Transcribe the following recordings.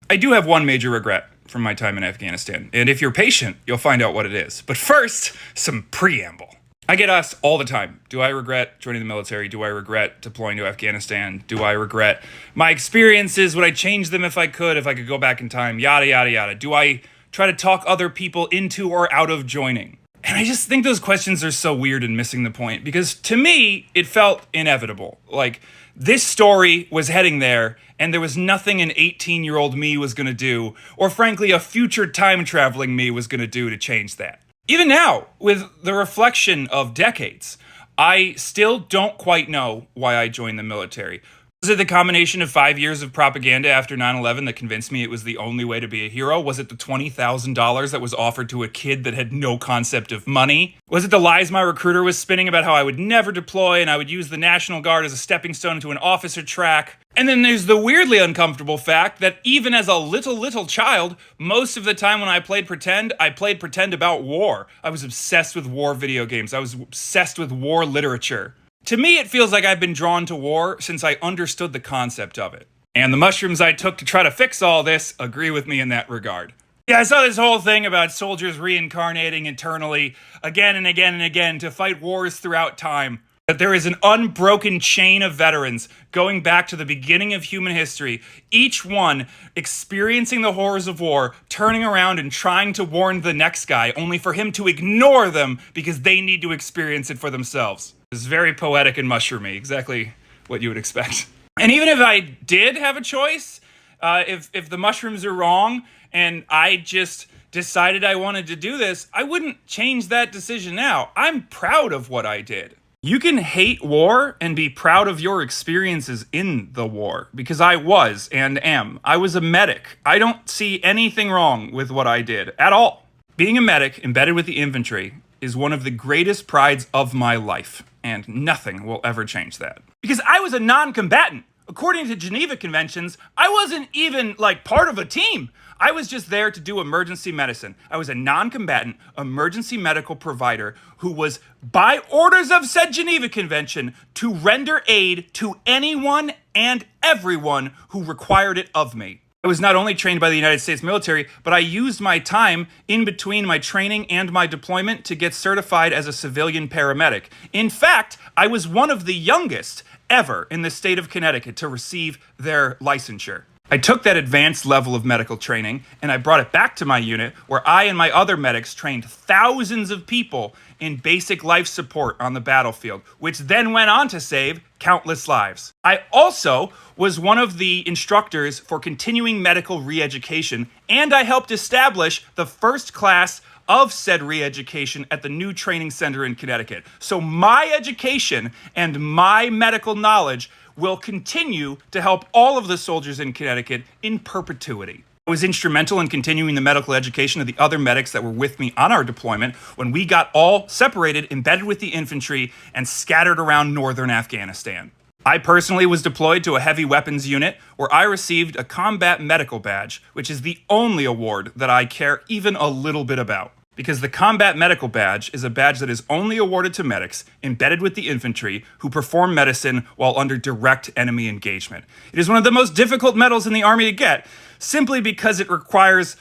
I do have one major regret from my time in Afghanistan, and if you're patient, you'll find out what it is. But first, some preamble. I get asked all the time, do I regret joining the military? Do I regret deploying to Afghanistan? Do I regret my experiences? Would I change them if I could go back in time? Yada, yada, yada. Do I try to talk other people into or out of joining? And I just think those questions are so weird and missing the point, because to me, it felt inevitable. Like, this story was heading there, and there was nothing an 18-year-old me was going to do, or frankly, a future time-traveling me was going to do to change that. Even now, with the reflection of decades, I still don't quite know why I joined the military. Was it the combination of 5 years of propaganda after 9/11 that convinced me it was the only way to be a hero? Was it the $20,000 that was offered to a kid that had no concept of money? Was it the lies my recruiter was spinning about how I would never deploy and I would use the National Guard as a stepping stone into an officer track? And then there's the weirdly uncomfortable fact that even as a little child, most of the time when I played pretend about war. I was obsessed with war video games. I was obsessed with war literature. To me, it feels like I've been drawn to war since I understood the concept of it. And the mushrooms I took to try to fix all this agree with me in that regard. Yeah, I saw this whole thing about soldiers reincarnating internally again and again and again to fight wars throughout time. That there is an unbroken chain of veterans going back to the beginning of human history, each one experiencing the horrors of war, turning around and trying to warn the next guy, only for him to ignore them because they need to experience it for themselves. It's very poetic and mushroomy, exactly what you would expect. And even if I did have a choice, if the mushrooms are wrong and I just decided I wanted to do this, I wouldn't change that decision now. I'm proud of what I did. You can hate war and be proud of your experiences in the war, because I was and am. I was a medic. I don't see anything wrong with what I did at all. Being a medic embedded with the infantry is one of the greatest prides of my life, and nothing will ever change that. Because I was a non-combatant. According to Geneva Conventions, I wasn't even part of a team. I was just there to do emergency medicine. I was a non-combatant emergency medical provider who was, by orders of said Geneva Convention, to render aid to anyone and everyone who required it of me. I was not only trained by the United States military, but I used my time in between my training and my deployment to get certified as a civilian paramedic. In fact, I was one of the youngest ever in the state of Connecticut to receive their licensure. I took that advanced level of medical training and I brought it back to my unit, where I and my other medics trained thousands of people in basic life support on the battlefield, which then went on to save countless lives. I also was one of the instructors for continuing medical re-education, and I helped establish the first class of said re-education at the new training center in Connecticut. So my education and my medical knowledge will continue to help all of the soldiers in Connecticut in perpetuity. I was instrumental in continuing the medical education of the other medics that were with me on our deployment when we got all separated, embedded with the infantry, and scattered around northern Afghanistan. I personally was deployed to a heavy weapons unit where I received a combat medical badge, which is the only award that I care even a little bit about. Because the combat medical badge is a badge that is only awarded to medics embedded with the infantry who perform medicine while under direct enemy engagement. It is one of the most difficult medals in the Army to get, simply because it requires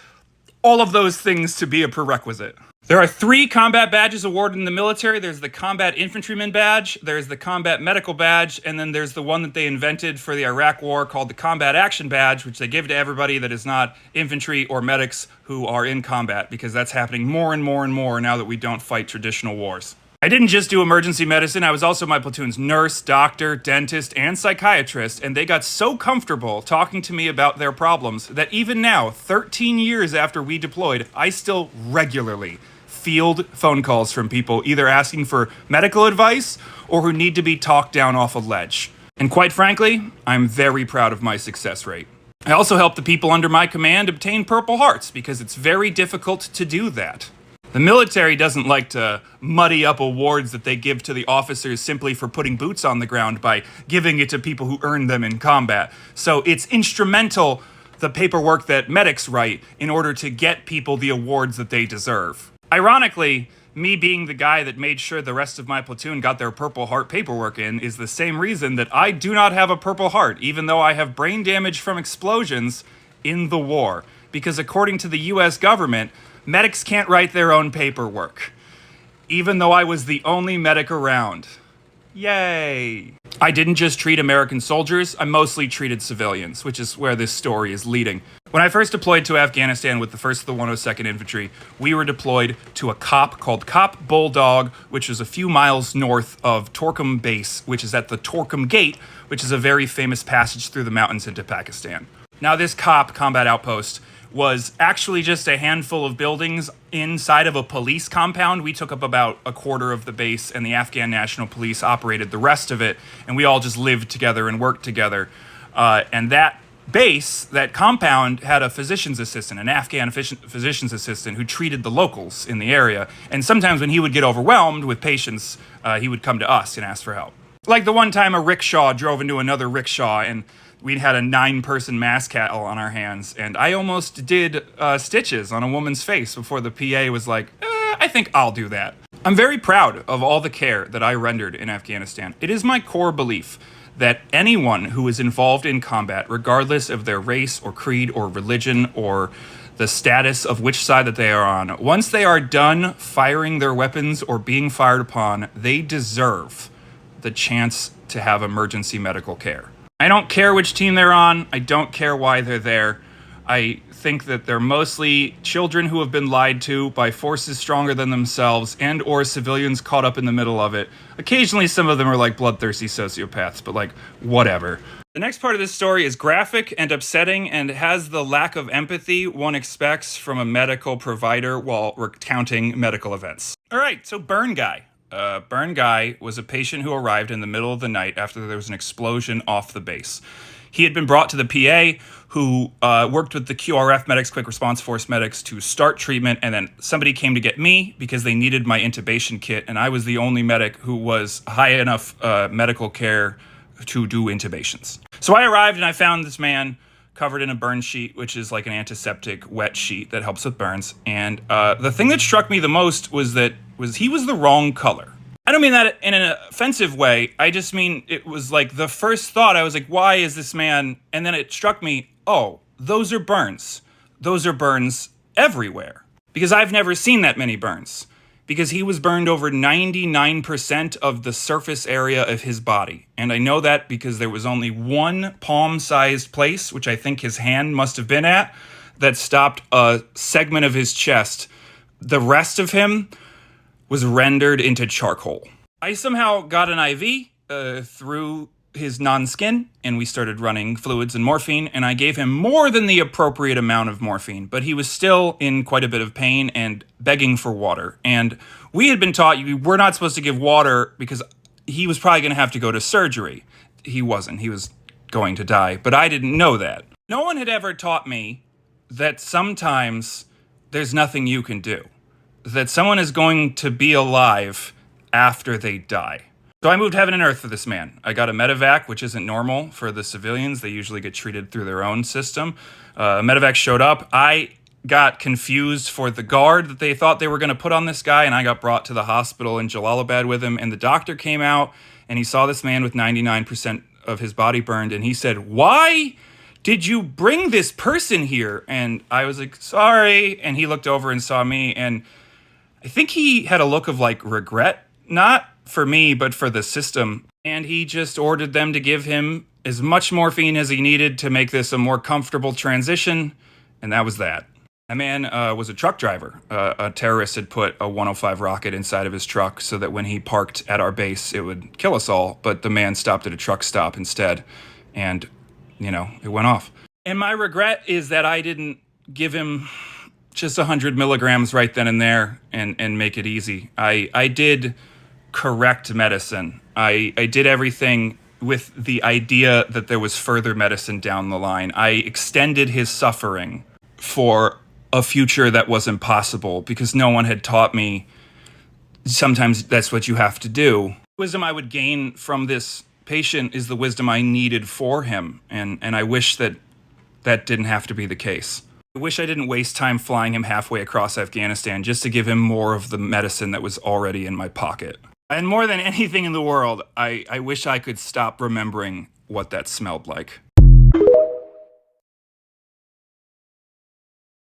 all of those things to be a prerequisite. There are 3 combat badges awarded in the military. There's the combat infantryman badge, there's the combat medical badge, and then there's the one that they invented for the Iraq War called the combat action badge, which they give to everybody that is not infantry or medics who are in combat, because that's happening more and more and more now that we don't fight traditional wars. I didn't just do emergency medicine, I was also my platoon's nurse, doctor, dentist, and psychiatrist, and they got so comfortable talking to me about their problems that even now, 13 years after we deployed, I still regularly field phone calls from people either asking for medical advice or who need to be talked down off a ledge. And quite frankly, I'm very proud of my success rate. I also help the people under my command obtain Purple Hearts because it's very difficult to do that. The military doesn't like to muddy up awards that they give to the officers simply for putting boots on the ground by giving it to people who earned them in combat. So it's instrumental, the paperwork that medics write, in order to get people the awards that they deserve. Ironically, me being the guy that made sure the rest of my platoon got their Purple Heart paperwork in is the same reason that I do not have a Purple Heart, even though I have brain damage from explosions in the war because according to the US government, medics can't write their own paperwork. Even though I was the only medic around. Yay! I didn't just treat American soldiers, I mostly treated civilians, which is where this story is leading. When I first deployed to Afghanistan with the 1st of the 102nd Infantry, we were deployed to a COP called COP Bulldog, which is a few miles north of Torkham Base, which is at the Torkham Gate, which is a very famous passage through the mountains into Pakistan. Now this COP, combat outpost, was actually just a handful of buildings inside of a police compound. We took up about a quarter of the base, and the Afghan National Police operated the rest of it, and we all just lived together and worked together. And that base, that compound, had a physician's assistant, an Afghan physician's assistant who treated the locals in the area. And sometimes when he would get overwhelmed with patients, he would come to us and ask for help. Like the one time a rickshaw drove into another rickshaw, and we'd had a 9-person mass cattle on our hands, and I almost did stitches on a woman's face before the PA was like, I think I'll do that. I'm very proud of all the care that I rendered in Afghanistan. It is my core belief that anyone who is involved in combat, regardless of their race or creed or religion or the status of which side that they are on, once they are done firing their weapons or being fired upon, they deserve the chance to have emergency medical care. I don't care which team they're on. I don't care why they're there. I think that they're mostly children who have been lied to by forces stronger than themselves and or civilians caught up in the middle of it. Occasionally some of them are like bloodthirsty sociopaths, but like, whatever. The next part of this story is graphic and upsetting and has the lack of empathy one expects from a medical provider while recounting medical events. All right, so Burn Guy. Burn Guy was a patient who arrived in the middle of the night after there was an explosion off the base. He had been brought to the PA, who worked with the QRF medics, Quick Response Force medics, to start treatment, and then somebody came to get me because they needed my intubation kit, and I was the only medic who was high enough medical care to do intubations. So I arrived and I found this man covered in a burn sheet, which is like an antiseptic wet sheet that helps with burns. And the thing that struck me the most was that he was the wrong color. I don't mean that in an offensive way. I just mean it was like the first thought. I was like, why is this man? And then it struck me, oh, those are burns. Those are burns everywhere. Because I've never seen that many burns. Because he was burned over 99% of the surface area of his body. And I know that because there was only one palm-sized place, which I think his hand must have been at, that stopped a segment of his chest. The rest of him was rendered into charcoal. I somehow got an IV through his non-skin, and we started running fluids and morphine, and I gave him more than the appropriate amount of morphine, but he was still in quite a bit of pain and begging for water. And we had been taught we're not supposed to give water because he was probably going to have to go to surgery. He wasn't. He was going to die, but I didn't know that. No one had ever taught me that sometimes there's nothing you can do, that someone is going to be alive after they die. So I moved heaven and earth for this man. I got a medevac, which isn't normal for the civilians. They usually get treated through their own system. Medevac showed up. I got confused for the guard that they thought they were going to put on this guy, and I got brought to the hospital in Jalalabad with him, and the doctor came out, and he saw this man with 99% of his body burned, and he said, "Why did you bring this person here?" And I was like, "Sorry." And he looked over and saw me, and I think he had a look of like regret, not for me, but for the system. And he just ordered them to give him as much morphine as he needed to make this a more comfortable transition. And that was that. That man was a truck driver. A terrorist had put a 105 rocket inside of his truck so that when he parked at our base, it would kill us all. But the man stopped at a truck stop instead. And, it went off. And my regret is that I didn't give him just 100 milligrams right then and there and make it easy. I did correct medicine. I did everything with the idea that there was further medicine down the line. I extended his suffering for a future that was impossible because no one had taught me sometimes that's what you have to do. The wisdom I would gain from this patient is the wisdom I needed for him, and I wish that didn't have to be the case. I wish I didn't waste time flying him halfway across Afghanistan just to give him more of the medicine that was already in my pocket. And more than anything in the world, I wish I could stop remembering what that smelled like.